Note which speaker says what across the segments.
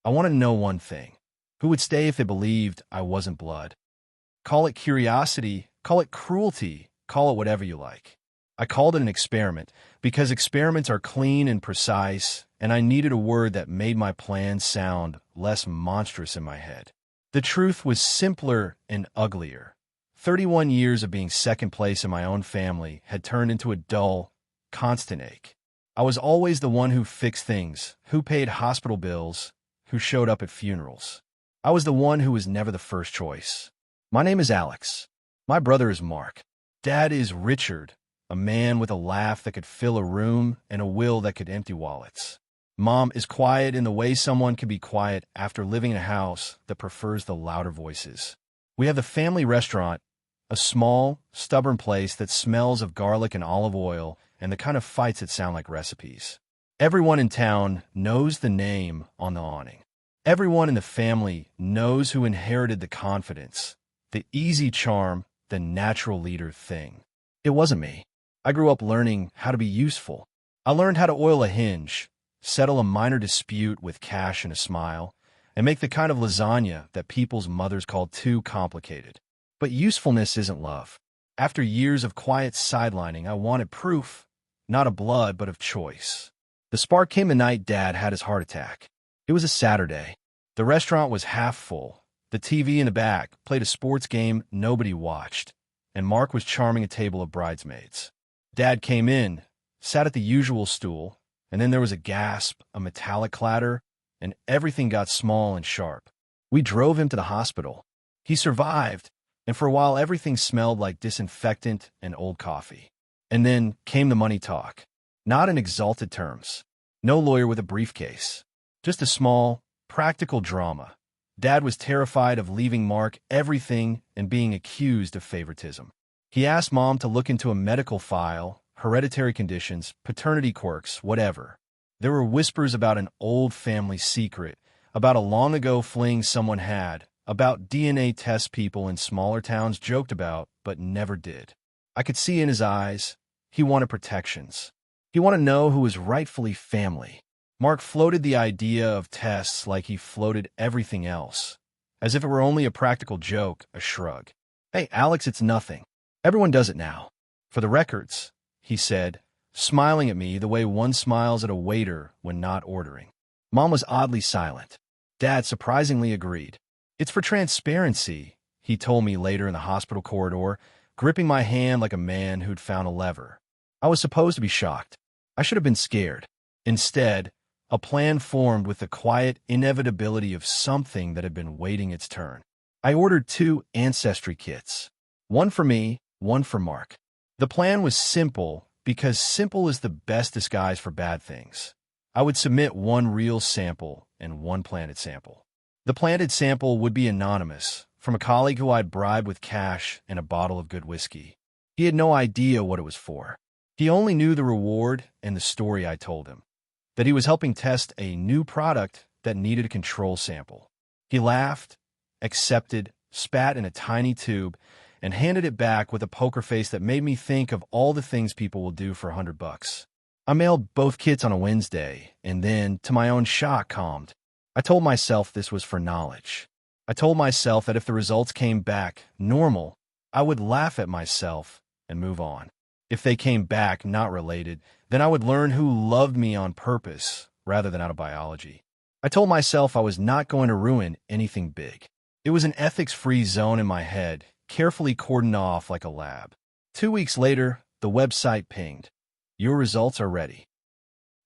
Speaker 1: I want to know one thing. Who would stay if they believed I wasn't blood? Call it curiosity, call it cruelty, call it whatever you like. I called it an experiment because experiments are clean and precise, and I needed a word that made my plan sound less monstrous in my head. The truth was simpler and uglier. 31 years of being second place in my own family had turned into a dull, constant ache. I was always the one who fixed things, who paid hospital bills, who showed up at funerals. I was the one who was never the first choice. My name is Alex. My brother is Mark. Dad is Richard, a man with a laugh that could fill a room and a will that could empty wallets. Mom is quiet in the way someone can be quiet after living in a house that prefers the louder voices. We have the family restaurant, a small, stubborn place that smells of garlic and olive oil and the kind of fights that sound like recipes. Everyone in town knows the name on the awning. Everyone in the family knows who inherited the confidence, the easy charm, the natural leader thing. It wasn't me. I grew up learning how to be useful. I learned how to oil a hinge, settle a minor dispute with cash and a smile, and make the kind of lasagna that people's mothers called too complicated. But usefulness isn't love. After years of quiet sidelining, I wanted proof, not of blood, but of choice. The spark came the night Dad had his heart attack. It was a Saturday. The restaurant was half full. The TV in the back played a sports game nobody watched, and Mark was charming a table of bridesmaids. Dad came in, sat at the usual stool, and then there was a gasp, a metallic clatter, and everything got small and sharp. We drove him to the hospital. He survived, and for a while everything smelled like disinfectant and old coffee. And then came the money talk. Not in exalted terms. No lawyer with a briefcase. Just a small, practical drama. Dad was terrified of leaving Mark everything and being accused of favoritism. He asked Mom to look into a medical file, hereditary conditions, paternity quirks, whatever. There were whispers about an old family secret, about a long-ago fling someone had, about DNA tests people in smaller towns joked about but never did. I could see in his eyes, he wanted protections. He wanted to know who was rightfully family. Mark floated the idea of tests like he floated everything else, as if it were only a practical joke, a shrug. Hey, Alex, it's nothing. Everyone does it now. For the records, he said, smiling at me the way one smiles at a waiter when not ordering. Mom was oddly silent. Dad surprisingly agreed. It's for transparency, he told me later in the hospital corridor, gripping my hand like a man who'd found a lever. I was supposed to be shocked. I should have been scared. Instead, a plan formed with the quiet inevitability of something that had been waiting its turn. I ordered 2 ancestry kits. One for me, one for Mark. The plan was simple because simple is the best disguise for bad things. I would submit 1 real sample and 1 planted sample. The planted sample would be anonymous, from a colleague who I'd bribed with cash and a bottle of good whiskey. He had no idea what it was for. He only knew the reward and the story I told him, that he was helping test a new product that needed a control sample. He laughed, accepted, spat in a tiny tube, and handed it back with a poker face that made me think of all the things people will do for $100. I mailed both kits on a Wednesday, and then, to my own shock, calmed. I told myself this was for knowledge. I told myself that if the results came back normal, I would laugh at myself and move on. If they came back not related, then I would learn who loved me on purpose rather than out of biology. I told myself I was not going to ruin anything big. It was an ethics-free zone in my head, carefully cordoned off like a lab. 2 weeks later, the website pinged. Your results are ready.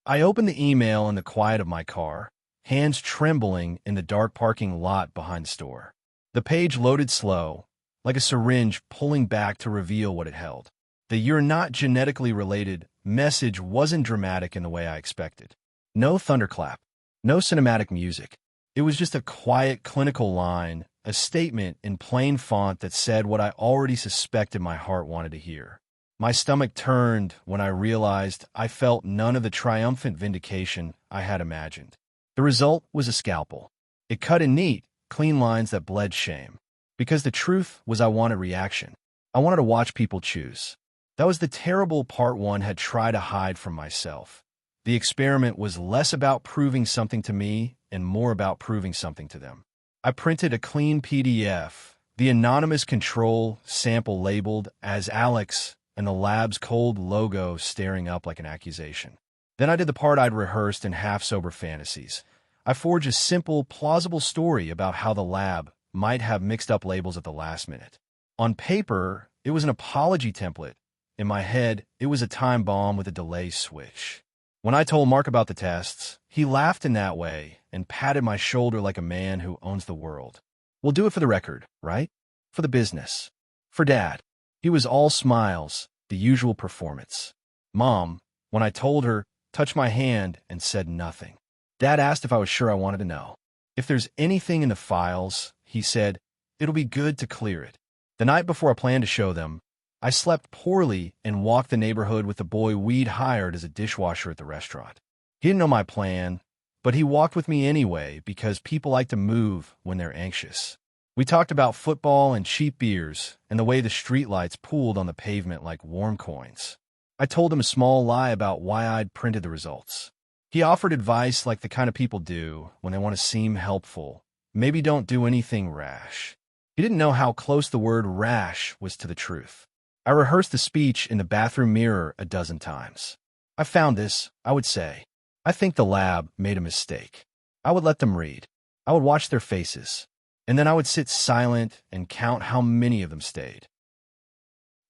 Speaker 1: I opened the email in the quiet of my car, hands trembling in the dark parking lot behind the store. The page loaded slow, like a syringe pulling back to reveal what it held. The "you're not genetically related" message wasn't dramatic in the way I expected. No thunderclap, no cinematic music. It was just a quiet clinical line, a statement in plain font that said what I already suspected my heart wanted to hear. My stomach turned when I realized I felt none of the triumphant vindication I had imagined. The result was a scalpel. It cut in neat, clean lines that bled shame. Because the truth was I wanted reaction. I wanted to watch people choose. That was the terrible part one had tried to hide from myself. The experiment was less about proving something to me and more about proving something to them. I printed a clean PDF, the anonymous control sample labeled as Alex, and the lab's cold logo staring up like an accusation. Then I did the part I'd rehearsed in half-sober fantasies. I forged a simple, plausible story about how the lab might have mixed up labels at the last minute. On paper, it was an apology template. In my head, it was a time bomb with a delay switch. When I told Mark about the tests, he laughed in that way and patted my shoulder like a man who owns the world. We'll do it for the record, right? For the business. For Dad. He was all smiles, the usual performance. Mom, when I told her, touched my hand and said nothing. Dad asked if I was sure I wanted to know. If there's anything in the files, he said, it'll be good to clear it. The night before I planned to show them, I slept poorly and walked the neighborhood with the boy we'd hired as a dishwasher at the restaurant. He didn't know my plan, but he walked with me anyway because people like to move when they're anxious. We talked about football and cheap beers and the way the streetlights pooled on the pavement like warm coins. I told him a small lie about why I'd printed the results. He offered advice like the kind of people do when they want to seem helpful. Maybe don't do anything rash. He didn't know how close the word rash was to the truth. I rehearsed the speech in the bathroom mirror a dozen times. I found this, I would say. I think the lab made a mistake. I would let them read. I would watch their faces. And then I would sit silent and count how many of them stayed.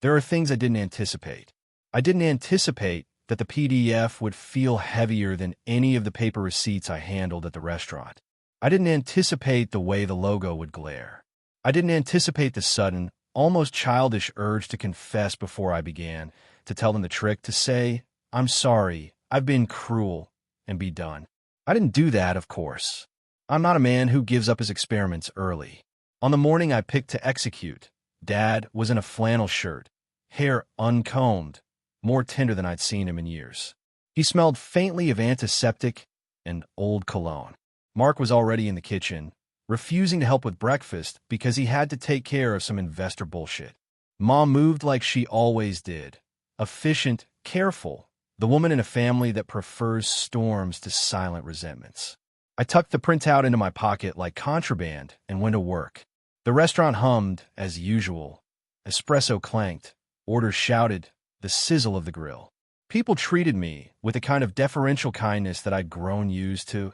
Speaker 1: There are things I didn't anticipate. I didn't anticipate that the PDF would feel heavier than any of the paper receipts I handled at the restaurant. I didn't anticipate the way the logo would glare. I didn't anticipate the sudden, almost childish urge to confess before I began, to tell them the trick, to say, I'm sorry, I've been cruel, and be done. I didn't do that, of course. I'm not a man who gives up his experiments early. On the morning I picked to execute, Dad was in a flannel shirt, hair uncombed, more tender than I'd seen him in years. He smelled faintly of antiseptic and old cologne. Mark was already in the kitchen, refusing to help with breakfast because he had to take care of some investor bullshit. Mom moved like she always did. Efficient, careful, the woman in a family that prefers storms to silent resentments. I tucked the printout into my pocket like contraband and went to work. The restaurant hummed, as usual. Espresso clanked, orders shouted, the sizzle of the grill. People treated me with a kind of deferential kindness that I'd grown used to,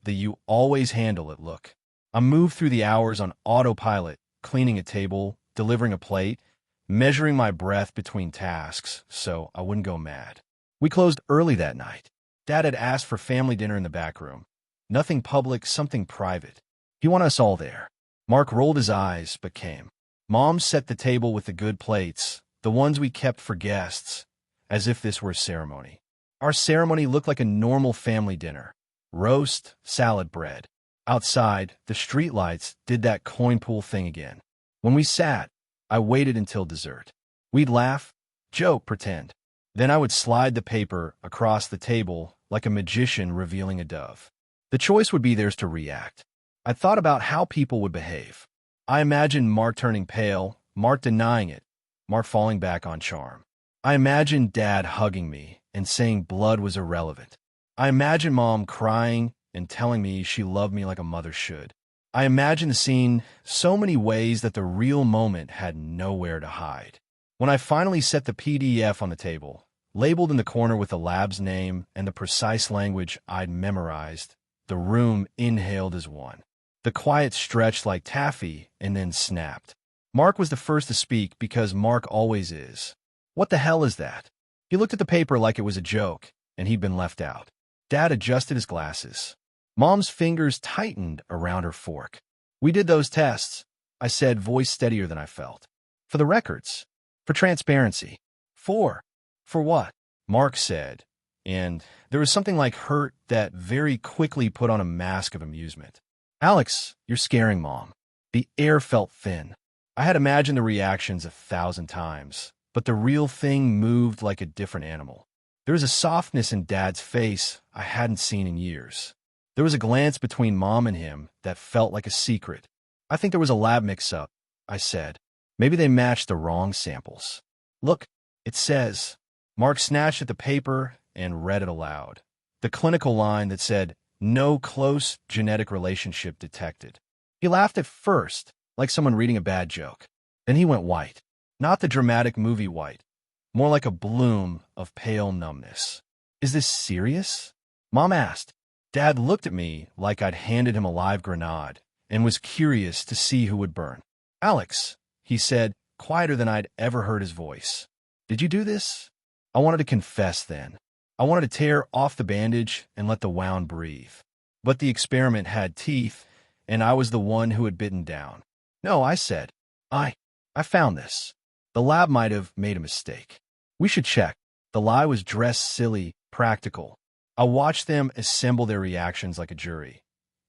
Speaker 1: the you always handle it look. I moved through the hours on autopilot, cleaning a table, delivering a plate, measuring my breath between tasks so I wouldn't go mad. We closed early that night. Dad had asked for family dinner in the back room. Nothing public, something private. He wanted us all there. Mark rolled his eyes, but came. Mom set the table with the good plates, the ones we kept for guests, as if this were a ceremony. Our ceremony looked like a normal family dinner. Roast, salad, bread. Outside, the streetlights did that coin pool thing again. When we sat, I waited until dessert. We'd laugh, joke, pretend. Then I would slide the paper across the table like a magician revealing a dove. The choice would be theirs to react. I thought about how people would behave. I imagined Mark turning pale, Mark denying it, Mark falling back on charm. I imagined Dad hugging me and saying blood was irrelevant. I imagined Mom crying and telling me she loved me like a mother should. I imagined the scene so many ways that the real moment had nowhere to hide. When I finally set the PDF on the table, labeled in the corner with the lab's name and the precise language I'd memorized, the room inhaled as one. The quiet stretched like taffy and then snapped. Mark was the first to speak because Mark always is. What the hell is that? He looked at the paper like it was a joke, and he'd been left out. Dad adjusted his glasses. Mom's fingers tightened around her fork. We did those tests, I said, voice steadier than I felt. For the records. For transparency. For what? Mark said, and there was something like hurt that very quickly put on a mask of amusement. Alex, you're scaring Mom. The air felt thin. I had imagined the reactions 1,000 times, but the real thing moved like a different animal. There was a softness in Dad's face I hadn't seen in years. There was a glance between Mom and him that felt like a secret. I think there was a lab mix-up, I said. Maybe they matched the wrong samples. Look, it says. Mark snatched at the paper and read it aloud. The clinical line that said, No close genetic relationship detected. He laughed at first, like someone reading a bad joke. Then he went white. Not the dramatic movie white, more like a bloom of pale numbness. Is this serious? Mom asked. Dad looked at me like I'd handed him a live grenade and was curious to see who would burn. Alex, he said, quieter than I'd ever heard his voice. Did you do this? I wanted to confess then. I wanted to tear off the bandage and let the wound breathe. But the experiment had teeth, and I was the one who had bitten down. No, I said. I found this. The lab might have made a mistake. We should check. The lie was dressed silly, practical. I watched them assemble their reactions like a jury.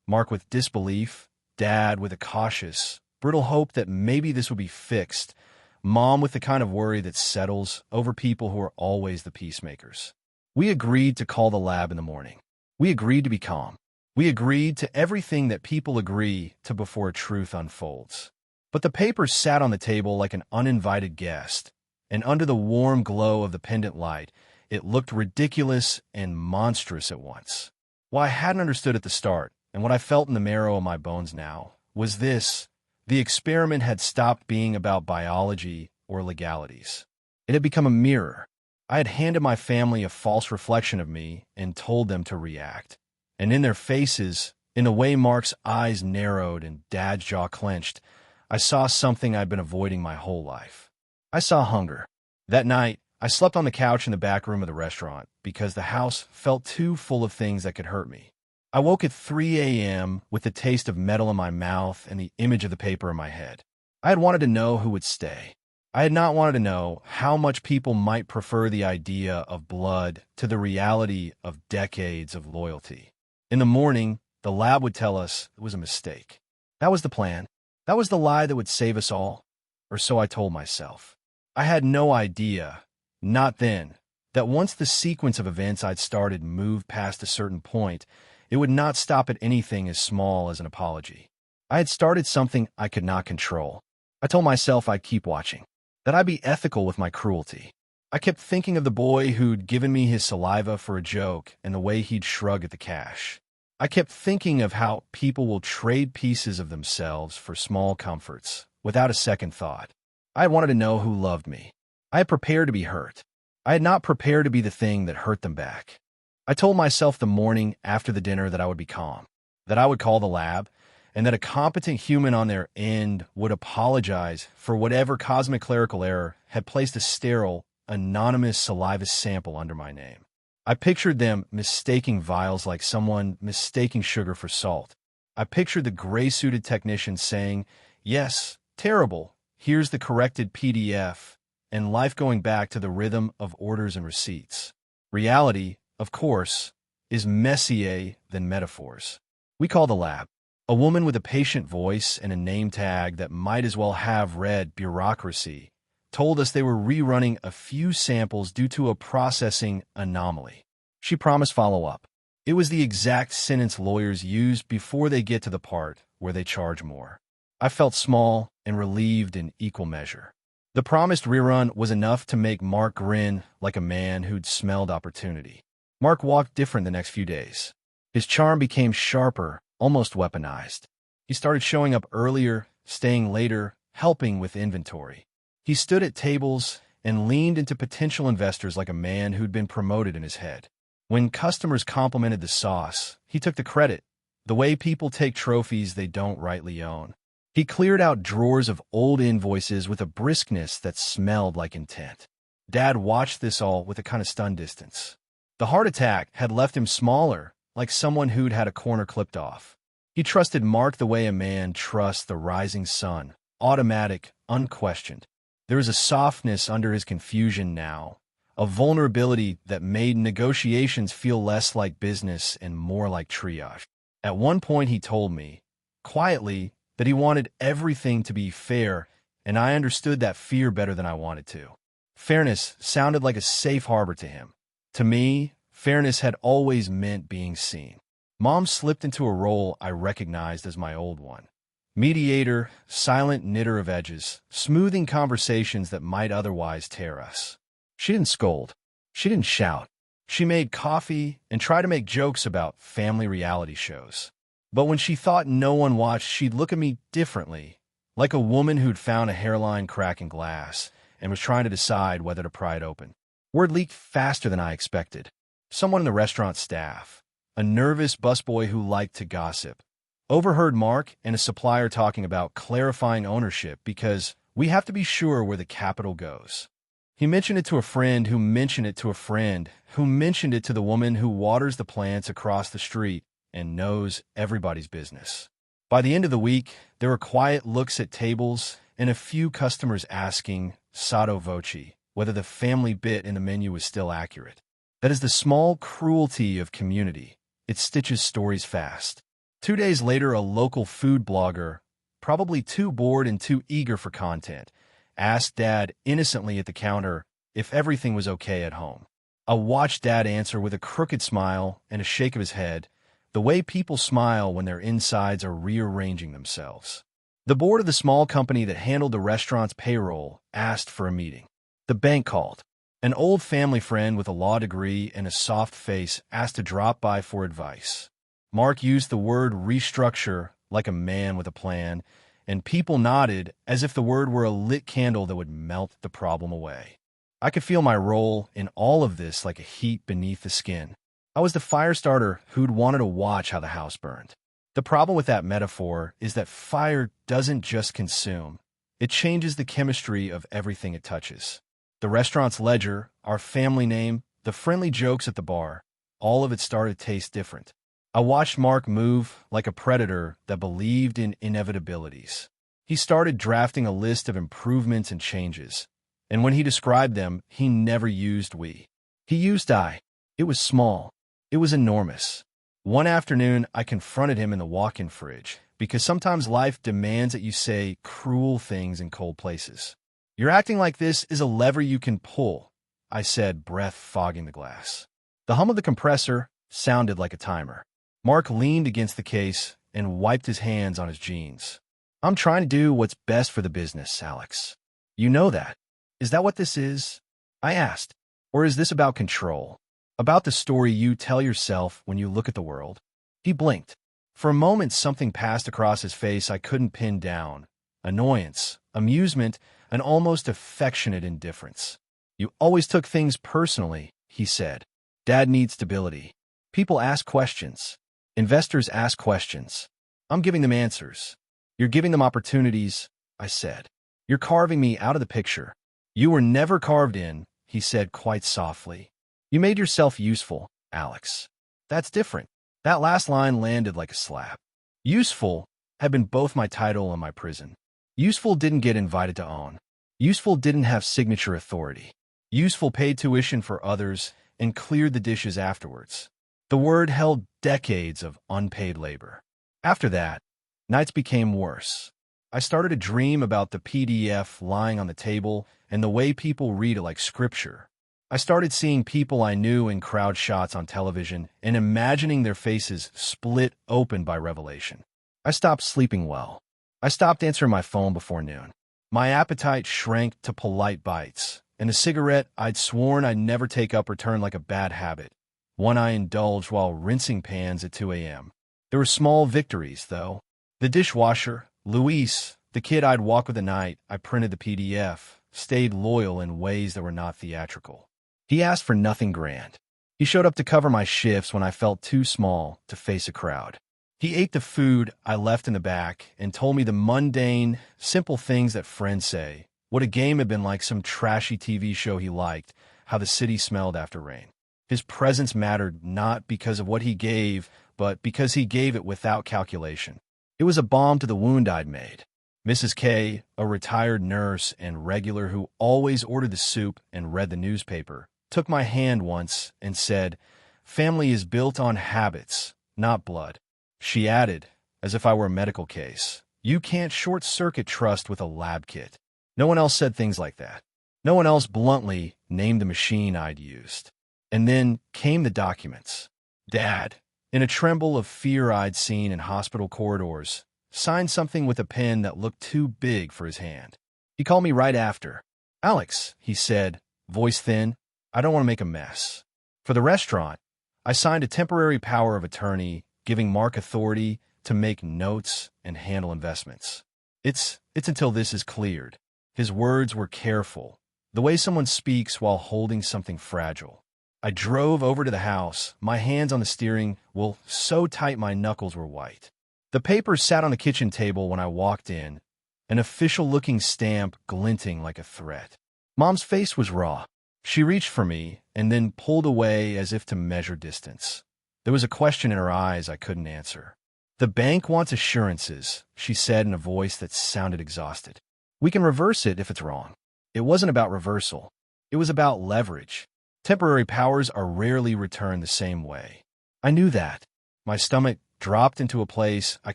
Speaker 1: Mark with disbelief, Dad with a cautious, brittle hope that maybe this would be fixed, Mom with the kind of worry that settles over people who are always the peacemakers. We agreed to call the lab in the morning. We agreed to be calm. We agreed to everything that people agree to before truth unfolds. But the papers sat on the table like an uninvited guest, and under the warm glow of the pendant light, it looked ridiculous and monstrous at once. What I hadn't understood at the start, and what I felt in the marrow of my bones now, was this: the experiment had stopped being about biology or legalities. It had become a mirror. I had handed my family a false reflection of me and told them to react. And in their faces, in the way Mark's eyes narrowed and Dad's jaw clenched, I saw something I'd been avoiding my whole life. I saw hunger. That night, I slept on the couch in the back room of the restaurant because the house felt too full of things that could hurt me. I woke at 3 a.m. with the taste of metal in my mouth and the image of the paper in my head. I had wanted to know who would stay. I had not wanted to know how much people might prefer the idea of blood to the reality of decades of loyalty. In the morning, the lab would tell us it was a mistake. That was the plan. That was the lie that would save us all. Or so I told myself. I had no idea, not then, that once the sequence of events I'd started moved past a certain point, it would not stop at anything as small as an apology. I had started something I could not control. I told myself I'd keep watching, that I'd be ethical with my cruelty. I kept thinking of the boy who'd given me his saliva for a joke and the way he'd shrug at the cash. I kept thinking of how people will trade pieces of themselves for small comforts, without a second thought. I had wanted to know who loved me. I had prepared to be hurt. I had not prepared to be the thing that hurt them back. I told myself the morning after the dinner that I would be calm, that I would call the lab, and that a competent human on their end would apologize for whatever cosmic clerical error had placed a sterile, anonymous saliva sample under my name. I pictured them mistaking vials like someone mistaking sugar for salt. I pictured the gray-suited technician saying, "Yes, terrible, here's the corrected PDF," and life going back to the rhythm of orders and receipts. Reality, of course, is messier than metaphors. We call the lab. A woman with a patient voice and a name tag that might as well have read bureaucracy told us they were rerunning a few samples due to a processing anomaly. She promised follow-up. It was the exact sentence lawyers use before they get to the part where they charge more. I felt small and relieved in equal measure. The promised rerun was enough to make Mark grin like a man who'd smelled opportunity. Mark walked different the next few days. His charm became sharper, almost weaponized. He started showing up earlier, staying later, helping with inventory. He stood at tables and leaned into potential investors like a man who'd been promoted in his head. When customers complimented the sauce, he took the credit, the way people take trophies they don't rightly own. He cleared out drawers of old invoices with a briskness that smelled like intent. Dad watched this all with a kind of stunned distance. The heart attack had left him smaller, like someone who'd had a corner clipped off. He trusted Mark the way a man trusts the rising sun, automatic, unquestioned. There was a softness under his confusion now, a vulnerability that made negotiations feel less like business and more like triage. At one point he told me, quietly, that he wanted everything to be fair, and I understood that fear better than I wanted to. Fairness sounded like a safe harbor to him. To me, fairness had always meant being seen. Mom slipped into a role I recognized as my old one. Mediator, silent knitter of edges, smoothing conversations that might otherwise tear us. She didn't scold. She didn't shout. She made coffee and tried to make jokes about family reality shows. But when she thought no one watched, she'd look at me differently, like a woman who'd found a hairline crack in glass and was trying to decide whether to pry it open. Word leaked faster than I expected. Someone in the restaurant staff, a nervous busboy who liked to gossip, overheard Mark and a supplier talking about clarifying ownership because we have to be sure where the capital goes. He mentioned it to a friend who mentioned it to a friend who mentioned it to the woman who waters the plants across the street and knows everybody's business. By the end of the week, there were quiet looks at tables and a few customers asking, sotto voce, whether the family bit in the menu was still accurate. That is the small cruelty of community. It stitches stories fast. 2 days later, a local food blogger, probably too bored and too eager for content, asked Dad innocently at the counter if everything was okay at home. I watched Dad answer with a crooked smile and a shake of his head, the way people smile when their insides are rearranging themselves. The board of the small company that handled the restaurant's payroll asked for a meeting. The bank called. An old family friend with a law degree and a soft face asked to drop by for advice. Mark used the word restructure like a man with a plan, and people nodded as if the word were a lit candle that would melt the problem away. I could feel my role in all of this like a heat beneath the skin. I was the fire starter who'd wanted to watch how the house burned. The problem with that metaphor is that fire doesn't just consume. It changes the chemistry of everything it touches. The restaurant's ledger, our family name, the friendly jokes at the bar, all of it started to taste different. I watched Mark move like a predator that believed in inevitabilities. He started drafting a list of improvements and changes, and when he described them, he never used we. He used I. It was small. It was enormous. One afternoon, I confronted him in the walk-in fridge, because sometimes life demands that you say cruel things in cold places. You're acting like this is a lever you can pull, I said, breath fogging the glass. The hum of the compressor sounded like a timer. Mark leaned against the case and wiped his hands on his jeans. I'm trying to do what's best for the business, Alex. You know that. Is that what this is? I asked. Or is this about control? About the story you tell yourself when you look at the world? He blinked. For a moment, something passed across his face I couldn't pin down. Annoyance, amusement, an almost affectionate indifference. You always took things personally, he said. Dad needs stability. People ask questions. Investors ask questions. I'm giving them answers. You're giving them opportunities, I said. You're carving me out of the picture. You were never carved in, he said quite softly. You made yourself useful, Alex. That's different. That last line landed like a slap. Useful had been both my title and my prison. Useful didn't get invited to own. Useful didn't have signature authority. Useful paid tuition for others and cleared the dishes afterwards. The word held decades of unpaid labor. After that, nights became worse. I started to dream about the PDF lying on the table and the way people read it like scripture. I started seeing people I knew in crowd shots on television and imagining their faces split open by revelation. I stopped sleeping well. I stopped answering my phone before noon. My appetite shrank to polite bites, and the cigarette I'd sworn I'd never take up returned like a bad habit, one I indulged while rinsing pans at 2 a.m. There were small victories, though. The dishwasher, Luis, the kid I'd walk with the night I printed the PDF, stayed loyal in ways that were not theatrical. He asked for nothing grand. He showed up to cover my shifts when I felt too small to face a crowd. He ate the food I left in the back and told me the mundane, simple things that friends say, what a game had been like some trashy TV show he liked, how the city smelled after rain. His presence mattered not because of what he gave, but because he gave it without calculation. It was a balm to the wound I'd made. Mrs. K, a retired nurse and regular who always ordered the soup and read the newspaper, took my hand once and said, "Family is built on habits, not blood." She added, as if I were a medical case, "You can't short-circuit trust with a lab kit." No one else said things like that. No one else bluntly named the machine I'd used. And then came the documents. Dad, in a tremble of fear I'd seen in hospital corridors, signed something with a pen that looked too big for his hand. He called me right after. "Alex," he said, voice thin, "I don't want to make a mess." For the restaurant, I signed a temporary power of attorney, giving Mark authority to make notes and handle investments. It's until this is cleared. His words were careful, the way someone speaks while holding something fragile. I drove over to the house, my hands on the steering wheel so tight my knuckles were white. The papers sat on the kitchen table when I walked in, an official-looking stamp glinting like a threat. Mom's face was raw. She reached for me and then pulled away as if to measure distance. There was a question in her eyes I couldn't answer. "The bank wants assurances," she said in a voice that sounded exhausted. "We can reverse it if it's wrong." It wasn't about reversal. It was about leverage. Temporary powers are rarely returned the same way. I knew that. My stomach dropped into a place I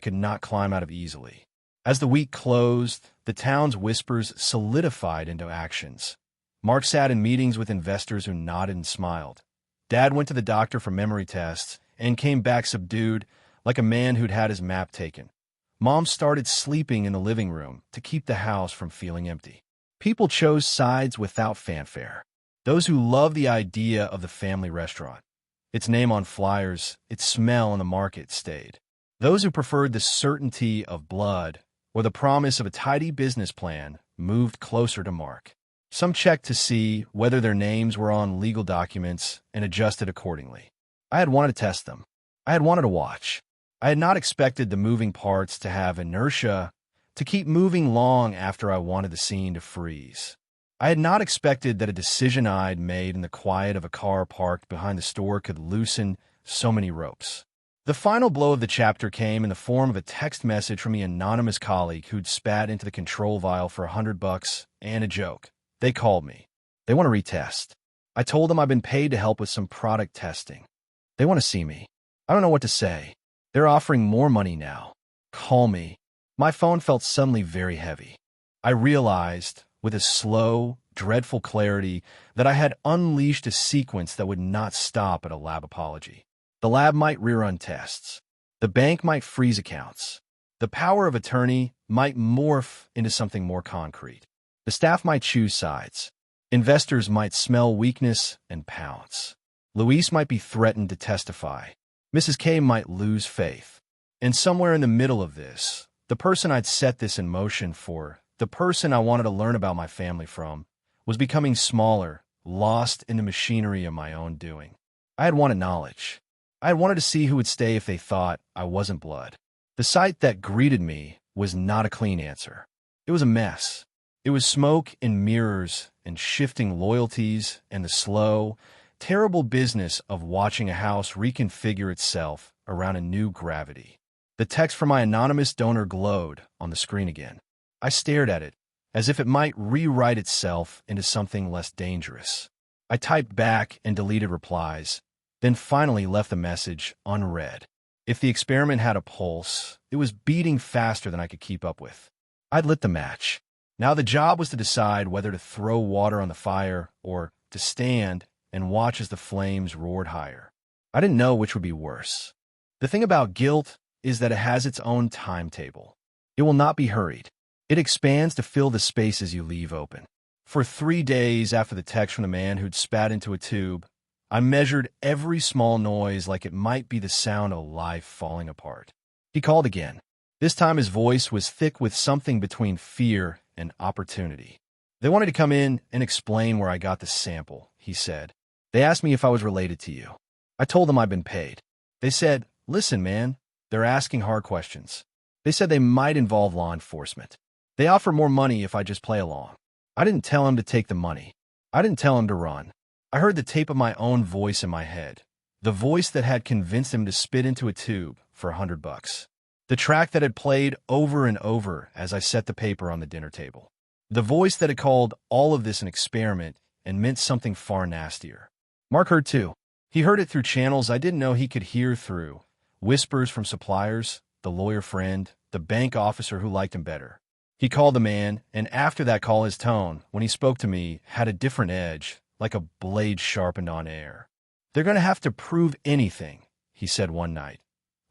Speaker 1: could not climb out of easily. As the week closed, the town's whispers solidified into actions. Mark sat in meetings with investors who nodded and smiled. Dad went to the doctor for memory tests and came back subdued, like a man who'd had his map taken. Mom started sleeping in the living room to keep the house from feeling empty. People chose sides without fanfare. Those who loved the idea of the family restaurant, its name on flyers, its smell in the market, stayed. Those who preferred the certainty of blood or the promise of a tidy business plan moved closer to Mark. Some checked to see whether their names were on legal documents and adjusted accordingly. I had wanted to test them. I had wanted to watch. I had not expected the moving parts to have inertia, to keep moving long after I wanted the scene to freeze. I had not expected that a decision I'd made in the quiet of a car parked behind the store could loosen so many ropes. The final blow of the chapter came in the form of a text message from the anonymous colleague who'd spat into the control vial for $100 and a joke. They called me. They want to retest. I told them I've been paid to help with some product testing. They want to see me. I don't know what to say. They're offering more money now. Call me. My phone felt suddenly very heavy. I realized, with a slow, dreadful clarity, that I had unleashed a sequence that would not stop at a lab apology. The lab might rerun tests. The bank might freeze accounts. The power of attorney might morph into something more concrete. The staff might choose sides. Investors might smell weakness and pounce. Luis might be threatened to testify. Mrs. K might lose faith. And somewhere in the middle of this, the person I'd set this in motion for, the person I wanted to learn about my family from, was becoming smaller, lost in the machinery of my own doing. I had wanted knowledge. I had wanted to see who would stay if they thought I wasn't blood. The sight that greeted me was not a clean answer. It was a mess. It was smoke and mirrors and shifting loyalties and the slow, terrible business of watching a house reconfigure itself around a new gravity. The text from my anonymous donor glowed on the screen again. I stared at it, as if it might rewrite itself into something less dangerous. I typed back and deleted replies, then finally left the message unread. If the experiment had a pulse, it was beating faster than I could keep up with. I'd lit the match. Now the job was to decide whether to throw water on the fire or to stand and watch as the flames roared higher. I didn't know which would be worse. The thing about guilt is that it has its own timetable. It will not be hurried. It expands to fill the spaces you leave open. For 3 days after the text from the man who'd spat into a tube, I measured every small noise like it might be the sound of life falling apart. He called again. This time his voice was thick with something between fear and opportunity. "They wanted to come in and explain where I got the sample," he said. "They asked me if I was related to you. I told them I've been paid. They said, 'Listen, man, they're asking hard questions.' They said they might involve law enforcement. They offer more money if I just play along." I didn't tell him to take the money. I didn't tell him to run. I heard the tape of my own voice in my head, the voice that had convinced him to spit into a tube for $100. The track that had played over and over as I set the paper on the dinner table. The voice that had called all of this an experiment and meant something far nastier. Mark heard too. He heard it through channels I didn't know he could hear through. Whispers from suppliers, the lawyer friend, the bank officer who liked him better. He called the man, and after that call his tone, when he spoke to me, had a different edge, like a blade sharpened on air. "They're going to have to prove anything," he said one night,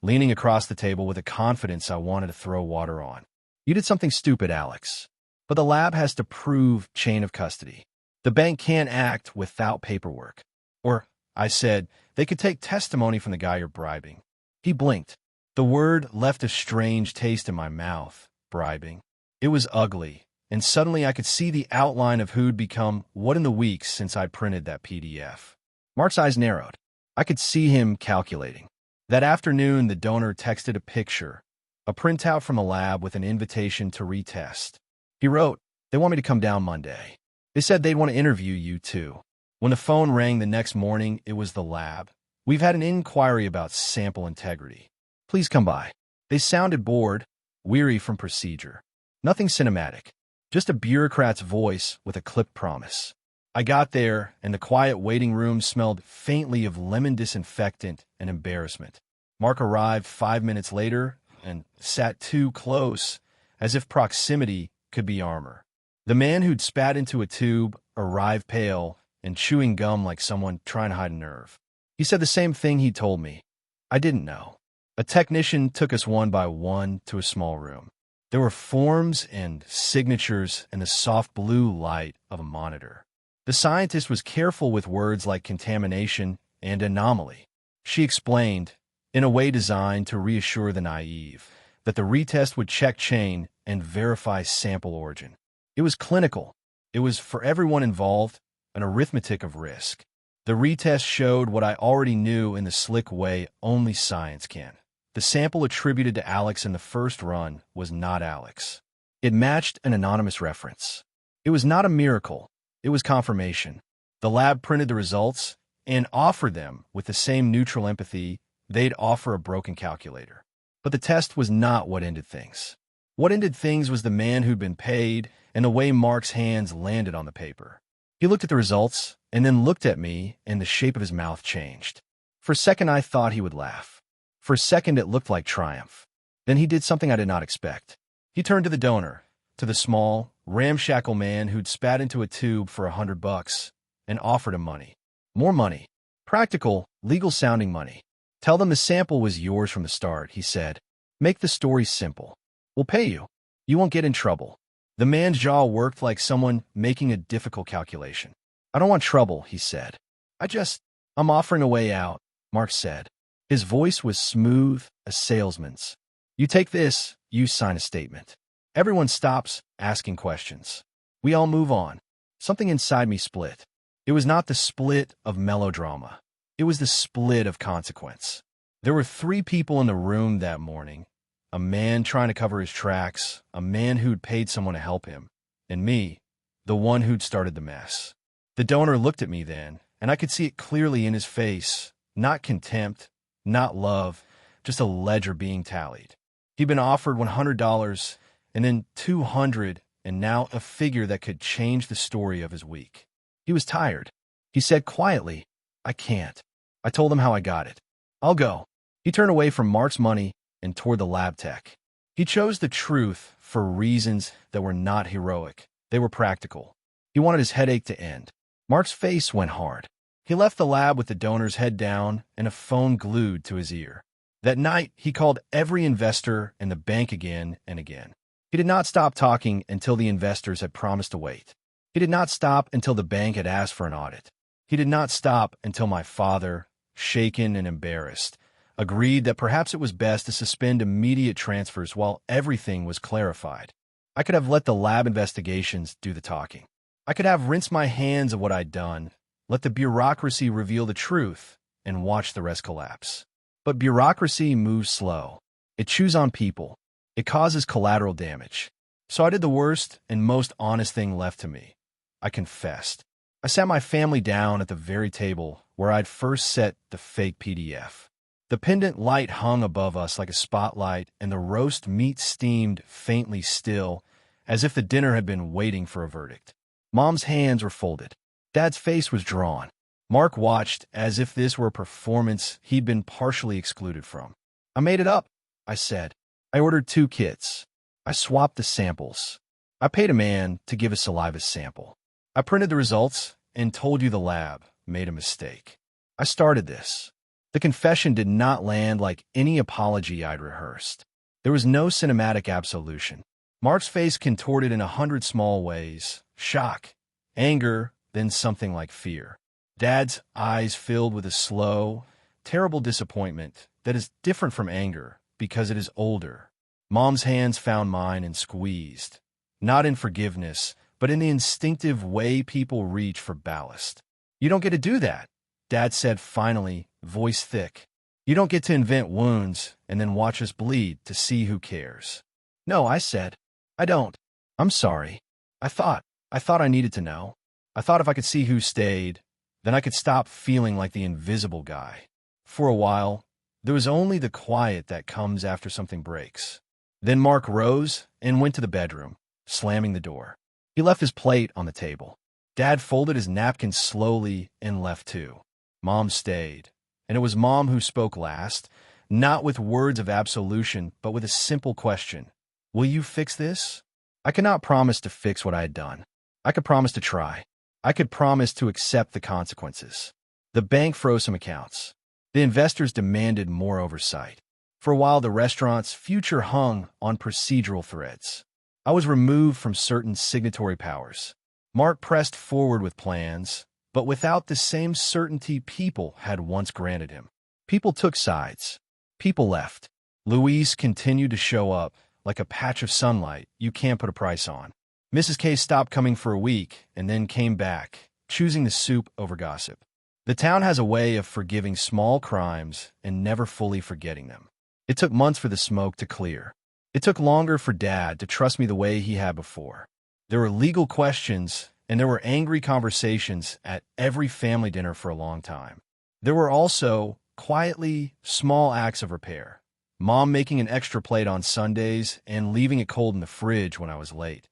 Speaker 1: leaning across the table with a confidence I wanted to throw water on. "You did something stupid, Alex. But the lab has to prove chain of custody. The bank can't act without paperwork. Or I said, they could take testimony from the guy you're bribing. He blinked. The word left a strange taste in my mouth. Bribing. It was ugly, and suddenly I could see the outline of who'd become what in the weeks since I printed that PDF. Mark's eyes narrowed. I could see him calculating. That afternoon, the donor texted a picture, a printout from the lab with an invitation to retest. He wrote, "They want me to come down Monday. They said they'd want to interview you, too." When the phone rang the next morning, it was the lab. "We've had an inquiry about sample integrity. Please come by." They sounded bored, weary from procedure. Nothing cinematic, just a bureaucrat's voice with a clipped promise. I got there, and the quiet waiting room smelled faintly of lemon disinfectant and embarrassment. Mark arrived 5 minutes later and sat too close, as if proximity could be armor. The man who'd spat into a tube arrived pale and chewing gum like someone trying to hide a nerve. He said the same thing he told me. I didn't know. A technician took us one by one to a small room. There were forms and signatures in the soft blue light of a monitor. The scientist was careful with words like contamination and anomaly. She explained, in a way designed to reassure the naive, that the retest would check chain and verify sample origin. It was clinical. It was, for everyone involved, an arithmetic of risk. The retest showed what I already knew in the slick way only science can. The sample attributed to Alex in the first run was not Alex. It matched an anonymous reference. It was not a miracle. It was confirmation. The lab printed the results and offered them with the same neutral empathy they'd offer a broken calculator. But the test was not what ended things. What ended things was the man who'd been paid and the way Mark's hands landed on the paper. He looked at the results and then looked at me, and the shape of his mouth changed. For a second, I thought he would laugh. For a second, it looked like triumph. Then he did something I did not expect. He turned to the donor, to the small, ramshackle man who'd spat into a tube for $100, and offered him money. More money. Practical, legal-sounding money. "Tell them the sample was yours from the start," he said. "Make the story simple. We'll pay you. You won't get in trouble." The man's jaw worked like someone making a difficult calculation. "I don't want trouble," he said. I'm offering a way out," Mark said. His voice was smooth, a salesman's. "You take this, you sign a statement. Everyone stops asking questions. We all move on." Something inside me split. It was not the split of melodrama. It was the split of consequence. There were 3 people in the room that morning. A man trying to cover his tracks, a man who'd paid someone to help him, and me, the one who'd started the mess. The donor looked at me then, and I could see it clearly in his face. Not contempt, not love, just a ledger being tallied. He'd been offered $100, and then $200, and now a figure that could change the story of his week. He was tired. He said quietly, "I can't." I told him how I got it. "I'll go." He turned away from Mark's money and toward the lab tech. He chose the truth for reasons that were not heroic. They were practical. He wanted his headache to end. Mark's face went hard. He left the lab with the donor's head down and a phone glued to his ear. That night, he called every investor and the bank again and again. He did not stop talking until the investors had promised to wait. He did not stop until the bank had asked for an audit. He did not stop until my father, shaken and embarrassed, agreed that perhaps it was best to suspend immediate transfers while everything was clarified. I could have let the lab investigations do the talking. I could have rinsed my hands of what I'd done, let the bureaucracy reveal the truth, and watch the rest collapse. But bureaucracy moves slow. It chews on people. It causes collateral damage. So I did the worst and most honest thing left to me. I confessed. I sat my family down at the very table where I'd first set the fake PDF. The pendant light hung above us like a spotlight, and the roast meat steamed faintly still, as if the dinner had been waiting for a verdict. Mom's hands were folded. Dad's face was drawn. Mark watched as if this were a performance he'd been partially excluded from. "I made it up," I said. "I ordered 2 kits. I swapped the samples. I paid a man to give a saliva sample. I printed the results and told you the lab made a mistake. I started this." The confession did not land like any apology I'd rehearsed. There was no cinematic absolution. Mark's face contorted in 100 small ways. Shock, anger, then something like fear. Dad's eyes filled with a slow, terrible disappointment that is different from anger because it is older. Mom's hands found mine and squeezed, not in forgiveness, but in the instinctive way people reach for ballast. "You don't get to do that," Dad said finally, voice thick. "You don't get to invent wounds and then watch us bleed to see who cares." "No," I said. "I don't. I'm sorry. I thought I needed to know. I thought if I could see who stayed, then I could stop feeling like the invisible guy." For a while, there was only the quiet that comes after something breaks. Then Mark rose and went to the bedroom, slamming the door. He left his plate on the table. Dad folded his napkin slowly and left too. Mom stayed, and it was Mom who spoke last, not with words of absolution, but with a simple question. "Will you fix this?" I could not promise to fix what I had done. I could promise to try. I could promise to accept the consequences. The bank froze some accounts. The investors demanded more oversight. For a while, the restaurant's future hung on procedural threads. I was removed from certain signatory powers. Mark pressed forward with plans, but without the same certainty people had once granted him. People took sides. People left. Louise continued to show up like a patch of sunlight you can't put a price on. Mrs. K stopped coming for a week and then came back, choosing the soup over gossip. The town has a way of forgiving small crimes and never fully forgetting them. It took months for the smoke to clear. It took longer for Dad to trust me the way he had before. There were legal questions, and there were angry conversations at every family dinner for a long time. There were also, quietly, small acts of repair. Mom making an extra plate on Sundays and leaving it cold in the fridge when I was late.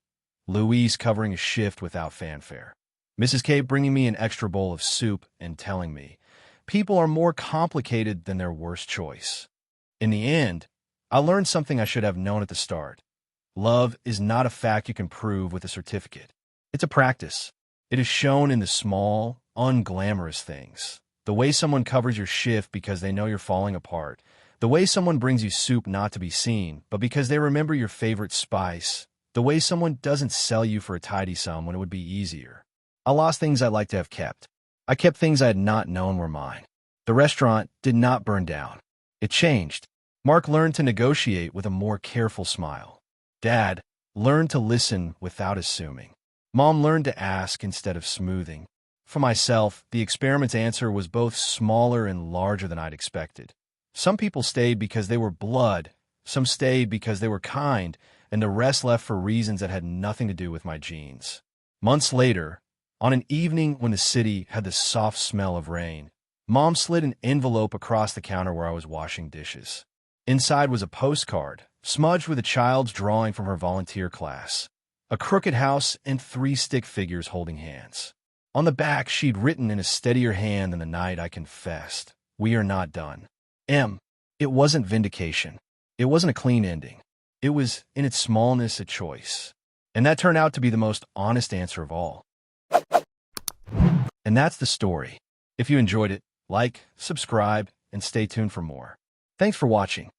Speaker 1: Louise covering a shift without fanfare. Mrs. K bringing me an extra bowl of soup and telling me, people are more complicated than their worst choice. In the end, I learned something I should have known at the start. Love is not a fact you can prove with a certificate. It's a practice. It is shown in the small, unglamorous things. The way someone covers your shift because they know you're falling apart. The way someone brings you soup not to be seen, but because they remember your favorite spice. The way someone doesn't sell you for a tidy sum when it would be easier. I lost things I'd like to have kept. I kept things I had not known were mine. The restaurant did not burn down. It changed. Mark learned to negotiate with a more careful smile. Dad learned to listen without assuming. Mom learned to ask instead of smoothing. For myself, the experiment's answer was both smaller and larger than I'd expected. Some people stayed because they were blood, some stayed because they were kind, and the rest left for reasons that had nothing to do with my genes. Months later, on an evening when the city had the soft smell of rain, Mom slid an envelope across the counter where I was washing dishes. Inside was a postcard, smudged with a child's drawing from her volunteer class, a crooked house and 3 stick figures holding hands. On the back, she'd written in a steadier hand than the night I confessed, "We are not done." It wasn't vindication. It wasn't a clean ending. It was, in its smallness, a choice. And that turned out to be the most honest answer of all. And that's the story. If you enjoyed it, like, subscribe, and stay tuned for more. Thanks for watching.